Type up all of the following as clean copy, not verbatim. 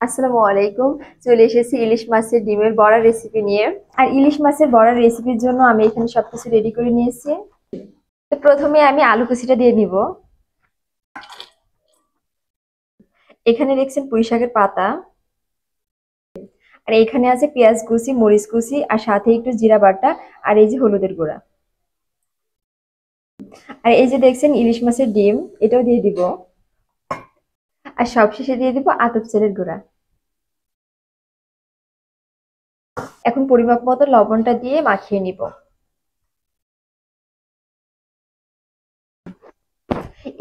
আসসালামু আলাইকুম। চলে এসেছি ইলিশ মাছের ডিমের বড়া রেসিপি নিয়ে। আর ইলিশ মাছের বড়া রেসিপির জন্য আমি এখানে সবকিছু রেডি করে নিয়েছি। তো প্রথমে আমি আলু কুচিটা দিয়ে নিব। এখানে দেখছেন পুঁই শাকের পাতা, আর এখানে আছে পেঁয়াজ কুচি, মরিচ কুচি, আর সাথে একটু জিরা বাটা, আর এই যে হলুদের গুঁড়া। আর এই যে দেখছেন ইলিশ মাছের ডিম, এটাও দিয়ে দিব। আর সবশেষে দিয়ে দিব আতপ চালের গুঁড়া। এখন পরিমাপ মতো লবণটা দিয়ে মাখিয়ে নিব।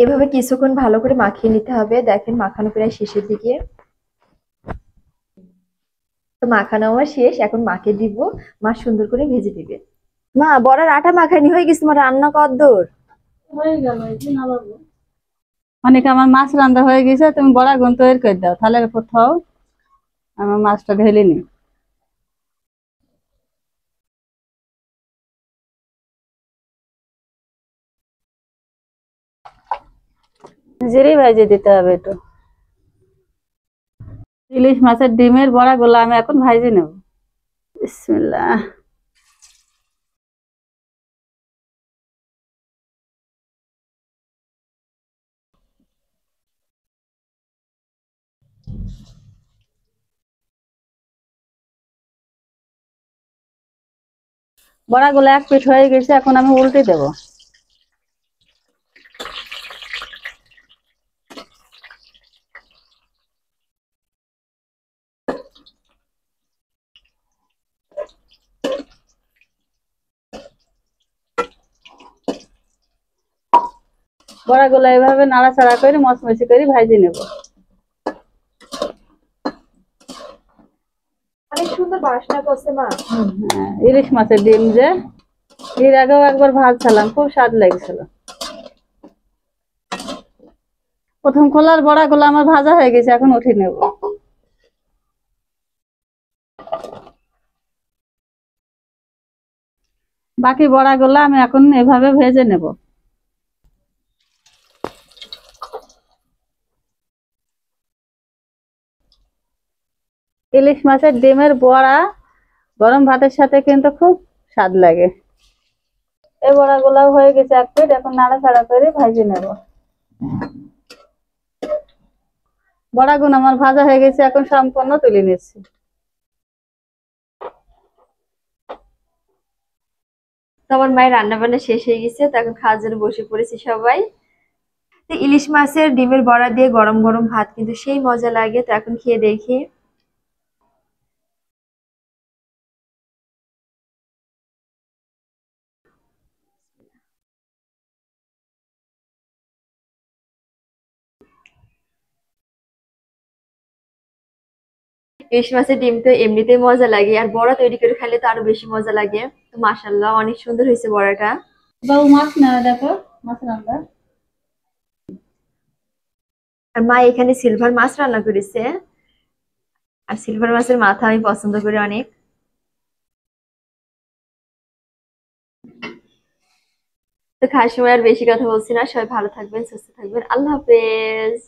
এভাবে কিছুক্ষণ ভালো করে মাখিয়ে নিতে হবে। দেখেন মাখানো প্রায় শেষের দিকে। তো মাখানো আমার শেষ, এখন মাকে দিব। মা সুন্দর করে ভেজে দিবে। মা বড়ার আটা মাখানি হয়ে গেছে, তোমার রান্না কদ্দূর? হয়ে গেল, এই যে নামাবো। অনেক আমার মাছ রান্না হয়ে গেছে, তুমি বড়া গুন তৈরি করে দাও, তাহলে কোথাও আমার মাছটা ঢেলে নি। জিরে ভেজে দিতে হবে একটু। ইলিশ মাছের ডিমের বড়া গুলো আমি এখন ভাজে নেব। বিসমিল্লাহ। বড়া গুলো এক পিঠ হয়ে গেছে, এখন আমি উল্টে দেবো। বড়া গুলো এভাবে নাড়াচাড়া করে মচমচি করে ভাজে নেব। অনেক সুন্দর বাসনা করছে মা। ইলিশ মাছের ডিম যে এর আগেও একবার ভাজছিলাম, খুব স্বাদ লেগেছিল। প্রথম খোলার বড়া গুলো আমার ভাজা হয়ে গেছে, এখন উঠে নেব। বাকি বড়া গুলো আমি এখন এভাবে ভেজে নেব। ইলিশ মাছের ডিমের বড়া গরম ভাতের সাথে কিন্তু খুব স্বাদ লাগে। এই বড়া গুলাও হয়ে গেছে এক প্লেট, এখন নাড়াচাড়া করে ভাজে নেব। বড়াগুলো আমার ভাজা হয়ে গেছে, এখন সম্পূর্ণ তুলে নিচ্ছি। তো আমার মায়ের রান্না বান্না শেষ হয়ে গেছে, তো এখন খাওয়ার জন্য বসে পড়েছি সবাই। তো ইলিশ মাছের ডিমের বড়া দিয়ে গরম গরম ভাত কিন্তু সেই মজা লাগে। তো এখন খেয়ে দেখি। ইলিশ মাছের ডিম তো এমনিতেই মজা লাগে, আর বড়া তৈরি করে খেলে তো আরো বেশি মজা লাগে। তো মাশাআল্লাহ, অনেক সুন্দর হয়েছে বড়াটা। বাবু মাছ না দেখো, মাছ রান্না। আর মা এখানে সিলভার মাছ রান্না করেছে। আর সিলভার মাছের মাথা আমি পছন্দ করি অনেক। তো খাওয়ার সময় আর বেশি কথা বলছি না, সবাই ভালো থাকবেন, সুস্থ থাকবেন, আল্লাহ হাফেজ।